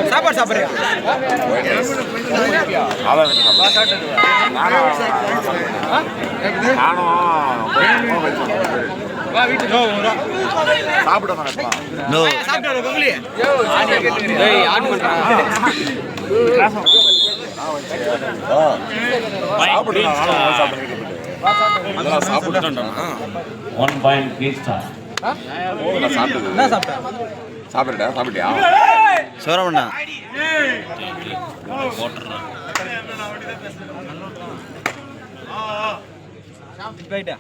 சாப்பாடு சாப்பிட்றேன். சாப்பிட்டா சாப்பிட்டியா சோரமண்ணா போயிட்டா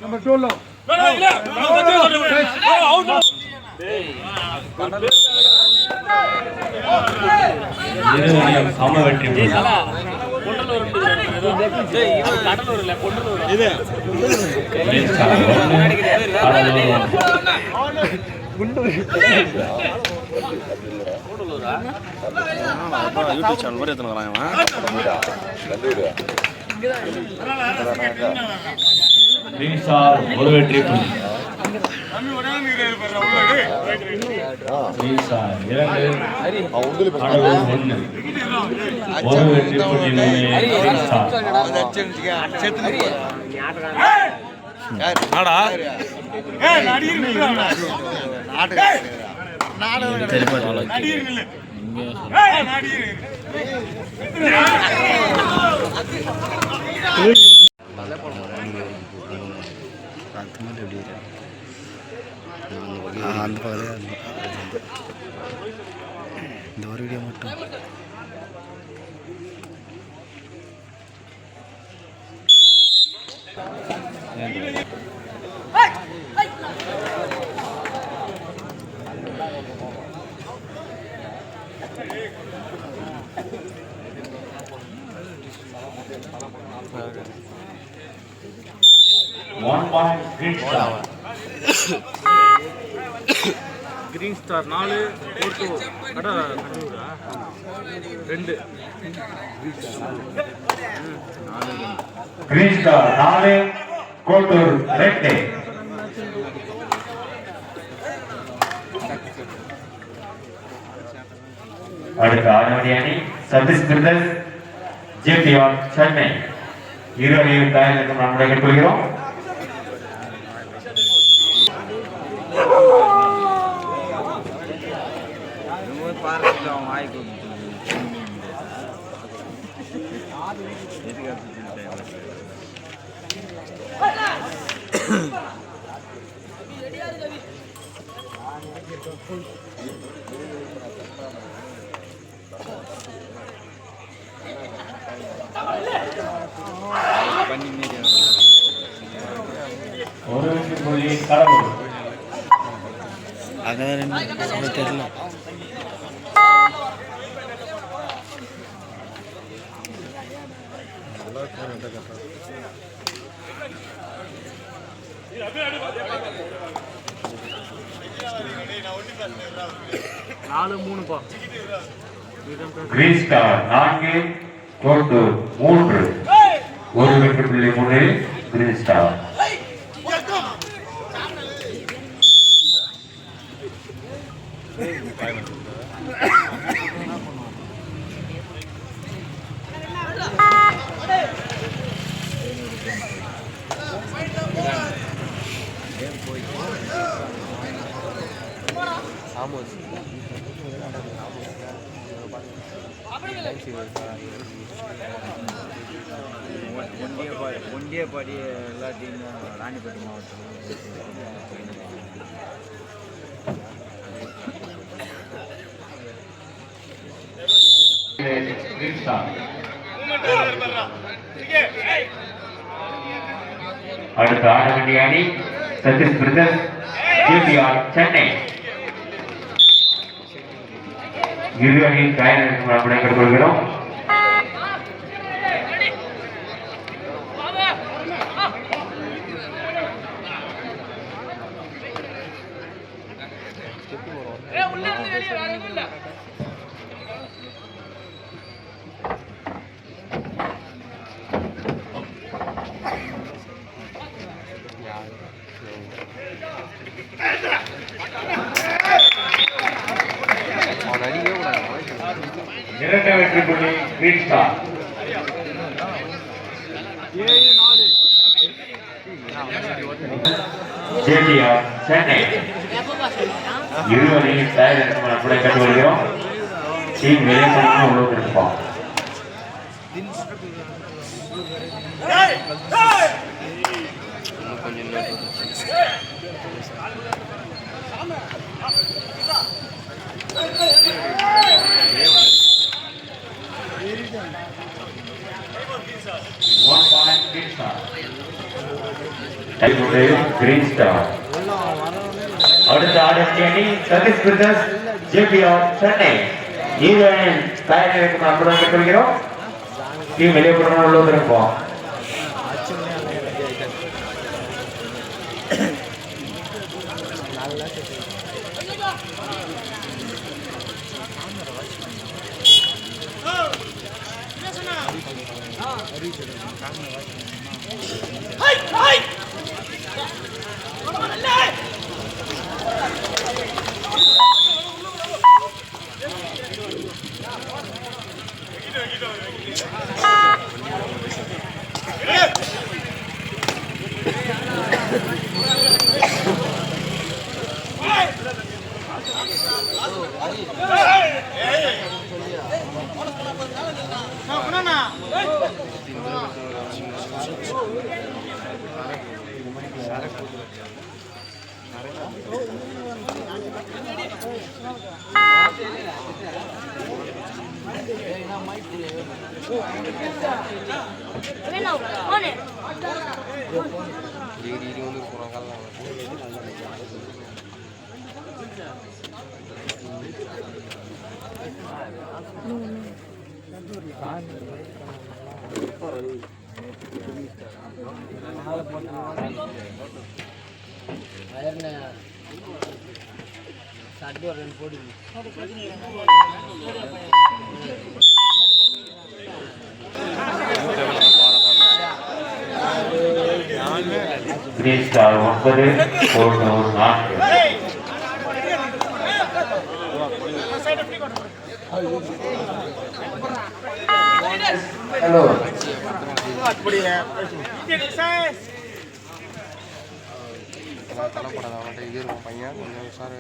நம்பர் 12 சம வெற்றி யூடியூப் சேனல் மாதிரி எத்தனை வராங்க ஒரு வெற்றி ஒரு வெற்றி அந்த பக்கத்துல இந்த ஒரு வீடியோ மட்டும் கிரீன் ஸ்டார் 4 போர்ட்டோ கடை 2 கிரீன் ஸ்டார் 4 கோட்டூர் 2 அடுத்த ஆடவடி அணி சதீஷ் பிரதர்ஸ் ஜேபிஆர் சென்னை இரு அணியும் தயாரிக்கும் நாம் கேட்டுக்கொள்கிறோம். ஒரு புள்ளி கடவுள் அதான் தெரியல. கிரீன் ஸ்டார் 4 கோட்டூர் 3 ஒரு வெற்றி புள்ளி முன்னில் கிரீன் ஸ்டார். ஒண்டியப்பாடி எல்லாத்தையும் ராணிப்பேட்டை மாவட்டத்தில் அடுத்த ஆடவண்டி அணி சதீஷ் பிரதர்ஸ் ஜேபிஆர் சென்னை இரு அணியின் தயாரிக்கும் நாம் கேட்டுக்கொள்கிறோம். Green star. 7-4 ஜேபிஆர் சென்னை. இருவரையும் தயார் எடுத்து கூட கட்டி வருகிறோம். டீம் வெளியே உள்ள இருப்போம். Green star. அடுத்த ஆடும் அணி Sathish brothers JBR Chennai. Even தயார் எடுத்து கூட கட்டி வருகிறோம். டீம் வெளியே உள்ள இருப்போம். Green star 9 4 4. ஹலோ தலைப்படாத அவன்கிட்ட இது இருக்கும் பையன் கொஞ்சம் உஷாரு.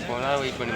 போனா வெயிட் பண்ணி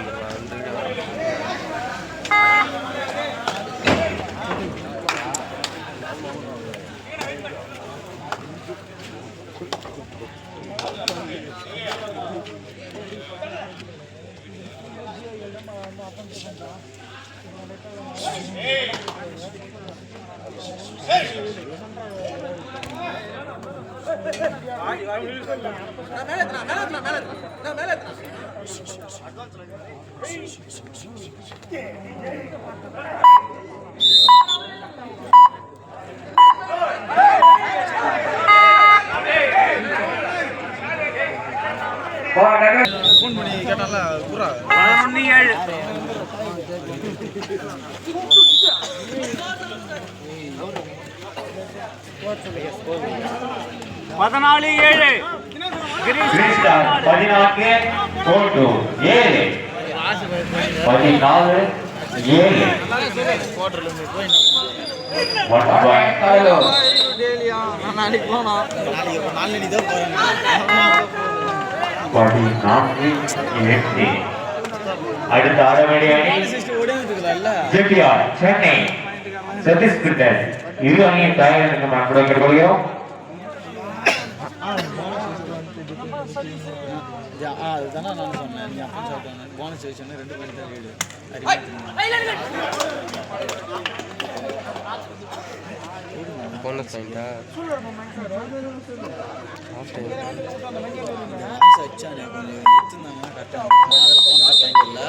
ஃபோன் பண்ணி கேட்டால குறா 11-7 14-7 கிரீன் ஸ்டார் 14-7 குவார்டர்ல போய் ஹலோ டெய்லியா நான் நாளைக்கு போனோம். நாளைக்கு தான் போறேன். அடுத்த ஆடவடி அணி ஜேபிஆர் சென்னை சதீஷ் பிரதர்ஸ். இரு அணியும் தயார் என்று நாம் கூட கேட்டுக்கொள்கிறோம். அதுதானே நான் சொன்னேன். நீ அப்போ சாப்பிட்டாங்க போனஸ் வச்சோன்னே 2 பாயிண்ட் தான் வீடு போனஸ் பாயிண்டா வச்சானே கொஞ்சம் எடுத்துருந்தாங்கன்னா கரெக்டாக அதில் போனஸ் பாயிண்ட் இல்லை.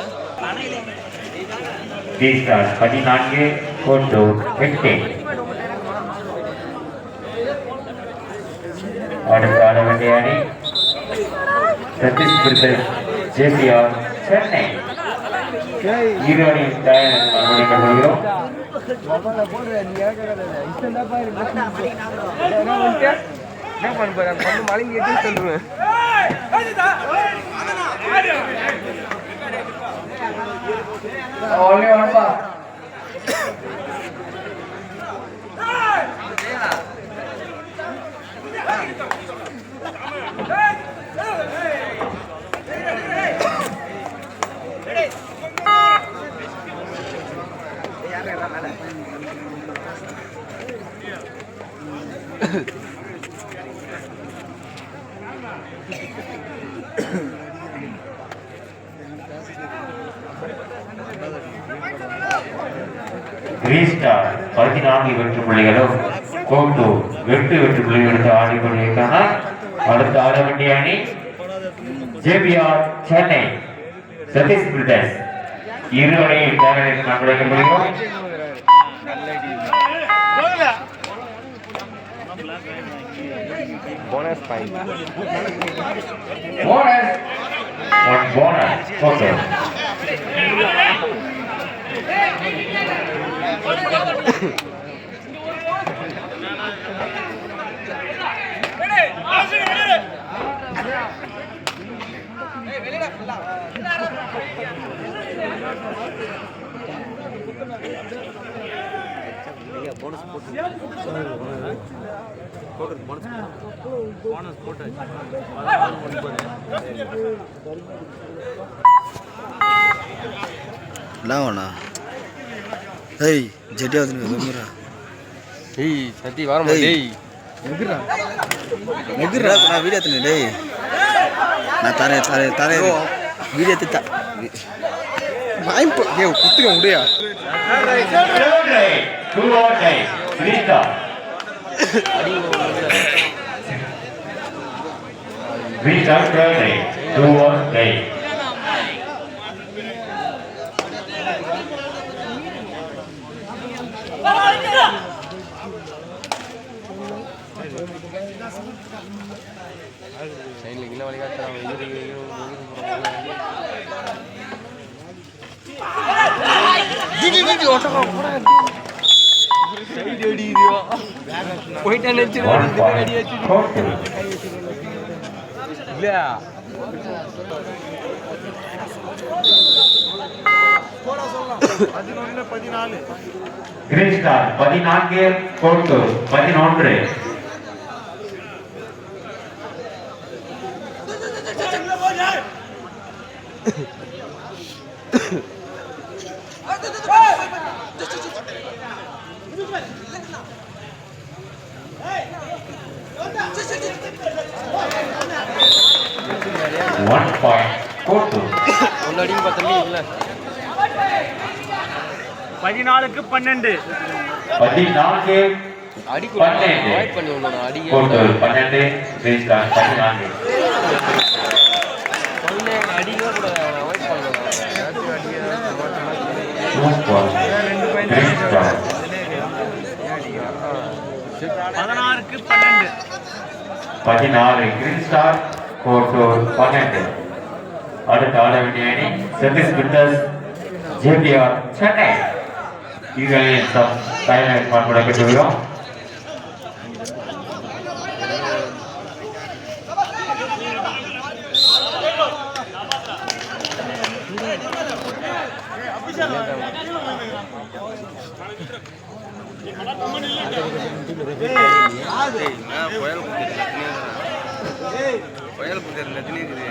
14-8. அடுத்த ஆட வேண்டிய அணி சதீஷ் பிரதர்ஸ் ஜேபிஆர் சென்னை. இரு அணியும் தயார் கொள்கிறோம். கிரீன் ஸ்டார் 14 வெற்றி புள்ளிகளும் கோட்டு 8 வெற்றி புள்ளிகள் எடுத்து ஆடிக்கொண்டிருக்கிறார். அடுத்த ஆட வேண்டிய அணி ஜேபிஆர் சென்னை சதீஷ் பிரதர்ஸ். இரு அணியும் தயாரித்து நடைபெறுகிறோம். Bonus point bonus okay. Bonus போட்டாச்சு. என்ன ஏய் ஜெட்டியா வந்துரு ஏய் சத்தி வரமா டேய் நெகுரா நான் வீடியோ எடுத்தேன் டேய் நான் தரேன் வீடியோ எடுத்தா மைம் டேய் குத்துங்க முடியா சைடுல கில வலி காட்றாங்க. இது ஓட்டமா போடா சைடு அடிக்குது. போய்ட்டா நெச்சு அடி அடிச்சு இல்ல போடா சொல்லலாம். 11-14 கிரீன் ஸ்டார் 14 கோட்டு 11. One point. கோட்டு ஒன்னடியும் பத்தல இல்ல 14க்கு 12 14 அடி கூட அவாய்ட் பண்ணி வந்தோம். அடி கோட்டு 12 கிரீன் ஸ்டார் 14. அடியே கூட அவாய்ட் பண்ணலாம். கிரீன் ஸ்டார் 16க்கு 12 14 கிரீன் ஸ்டார் கோட்டு 12. அடுத்த ஆட வேண்டிய அணி சதீஷ் பிரதர்ஸ் ஜேபிஆர் சென்னை. இவர்களின் தயாரிப்பு பண்புடன் பெற்றுகிறோம். புயல் புயல் நதினே இருக்குது.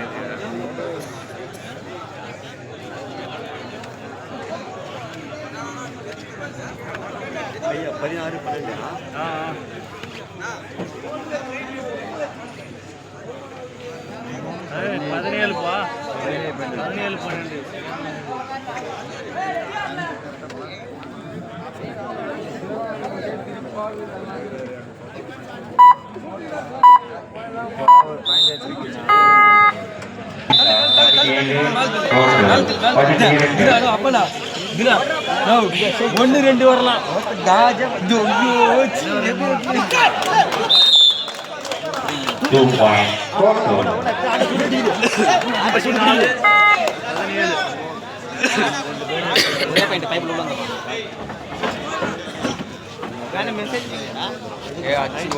ஐயா 16-12 17பா 17-12 ஒன்னு ரெண்டு வரலாம். 2 point Kottur.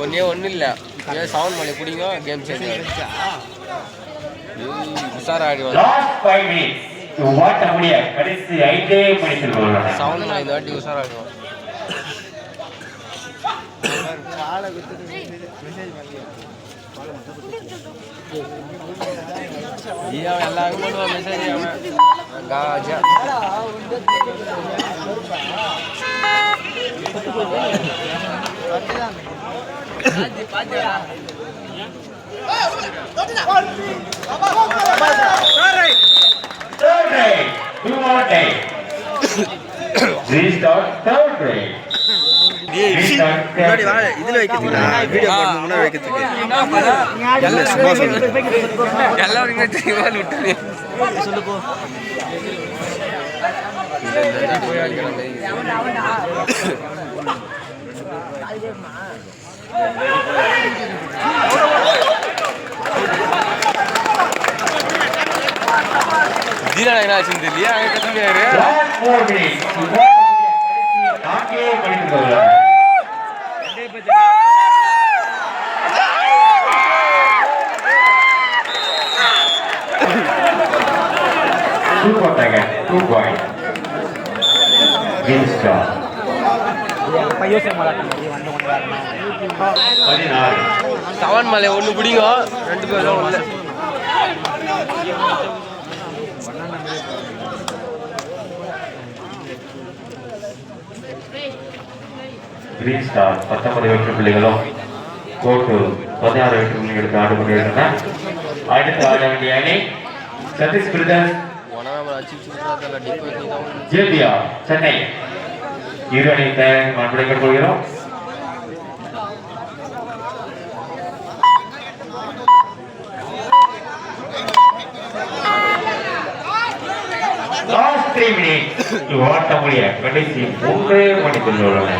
ஒன்னே ஒன்றும் இல்லை சவுண்ட் மலை பிடிங்க கேம் சேர்ந்து உஷாரா ஆடிவாங்க Last 5 minutes. ஓட்ட முடிய கடைசி 5 நிமிஷங்கள் சவுண்ட் மலை இந்த வாட்டி உஷாரா ஆடுவோம் எல்லாருக்கும் பண்ணுவான் message Khaja Third grade. 2 more days. Restart third grade. Restart third grade. இதுல வைக்கிறதுங்களா வீடியோ போடணும் முன்னாடி வைக்கிறதுக்கு எல்லாம் சும்மா சொல்லுங்க எல்லாரும் விட்டு சொல்லு போ இல்லையா Last 4 minutes. நான்கே மணிக்கு Two point. Restart. 16. சவன் மலை ஒன்று பிடிங்க 2 பேரும் உள்ள Green Star 19 வெற்றி புள்ளிகளும் கோட்டூர் 16 வெற்றி புள்ளிகள் எடுத்து ஆடு கொண்டிருக்கின்றன. அடுத்து ஆட வேண்டிய அணி சதீஷ் பிரதர்ஸ் ஜேபியா சென்னை. இரு அணி தயார் மண்படைக்கப் போகிறோம். Last 3 minutes. ஓட்ட முடிய கடைசி 3 மணிக்குள் உள்ளன.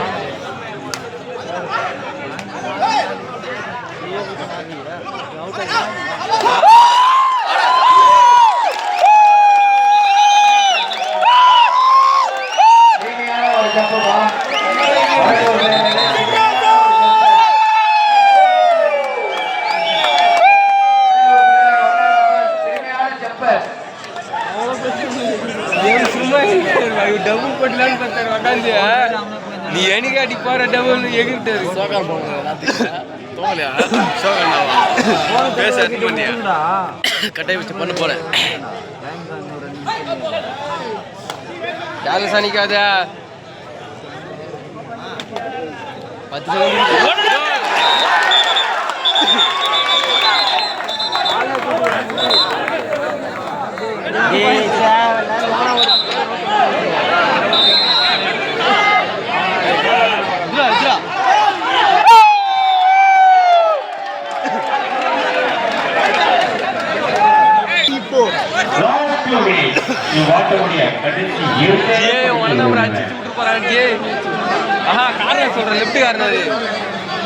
டபுள் போட்டலான்னு பார்த்தாரு உட்காந்து நீ எனக்கு அடிப்பார டபுள் எகிட்டாரு கட்டாய வச்சு பண்ண போல யாரும் சனிக்காத 10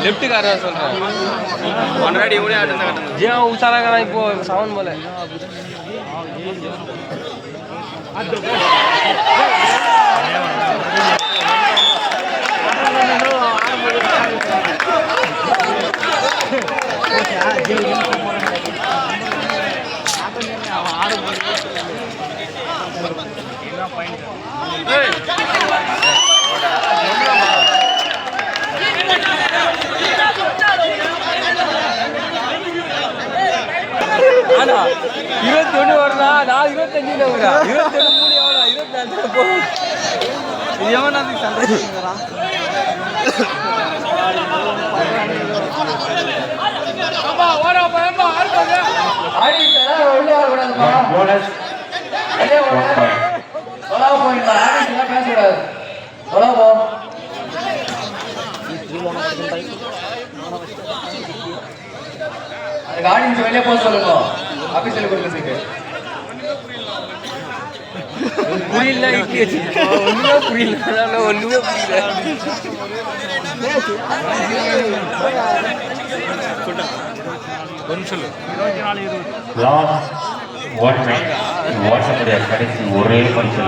லெஃப்ட் காரணம் சொல்றேன் முன்னாடி எவ்வளோ ஆட்டம் ஜே உஷாராக இப்போ சவன் போல ஆனா 21 வரலாம் நான் 25 வரா 21 மூணு எவ்வளோ 24 போகும் இது எவன் அதுக்கு சந்தோஷங்களா ஆடியன்ஸ் வெளியே போக சொல்லுங்க ஆபீஸ்ல கொடுக்க புரியல இட்லி வச்சிருக்கோம் ஒண்ணுமே புரியல ஒண்ணுமே புரியல லாஸ்ட் 1 மினிட் வாட்ஸ்அப் கடைசி ஒரே பரிசு